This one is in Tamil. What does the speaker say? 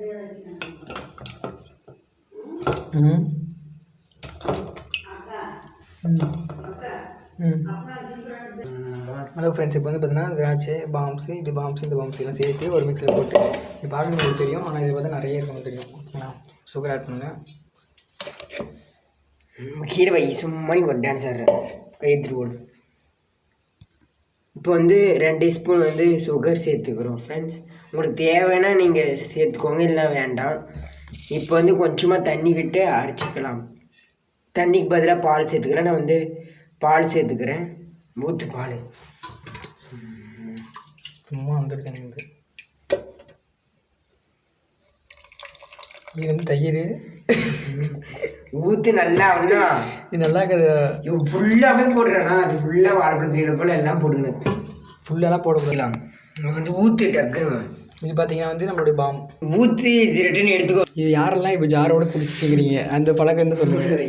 ஹலோ ஃப்ரெண்ட்ஸ், இப்போ வந்து பார்த்தீங்கன்னா திராட்சை பாம்ஸு இந்த பாம்ஸ் எல்லாம் சேர்த்து ஒரு மிக்ஸில் போட்டு இது பார்க்க உங்களுக்கு தெரியும். ஆனால் இதை பார்த்தா நிறைய இருக்கணும் தெரியும். ஓகேங்களா? சுகர் ஆட் பண்ணுங்கள். கீரை வை சும்மா ஒரு டான்ஸ் ஆடுறேன் எடுத்துகிட்டு ஓடு. இப்போ வந்து 2 ஸ்பூன் வந்து சுகர் சேர்த்துக்கிறோம் ஃப்ரெண்ட்ஸ். உங்களுக்கு தேவைன்னா நீங்கள் சேர்த்துக்கோங்க, இல்லை வேண்டாம். இப்போ வந்து கொஞ்சமாக தண்ணி விட்டு அரைச்சிக்கலாம். தண்ணிக்கு பதிலாக பால் சேர்த்துக்கிறேன். நான் வந்து பால் சேர்த்துக்கிறேன். ஊற்று பால் சும்மா வந்துட்டு தண்ணி வந்து இது வந்து தயிர் ஊற்று நல்லா ஒன்றா இது நல்லா ஃபுல்லாகவே போடுறேன்னா அது ஃபுல்லாக வாழைப்பழம் கீழே போல் எல்லாம் போடுங்க. ஃபுல்லெல்லாம் போடக்கூடாது. வந்து ஊற்று டக்குன்னு. இது பார்த்தீங்கன்னா வந்து நம்மளுடைய பாம் ஊற்றி இது ரிட்டன் எடுத்துக்கோ. இது யாரெல்லாம் இப்போ ஜாரோட குடிச்சிக்கிறீங்க அந்த பழக்கம் வந்து சொல்லுங்கள்.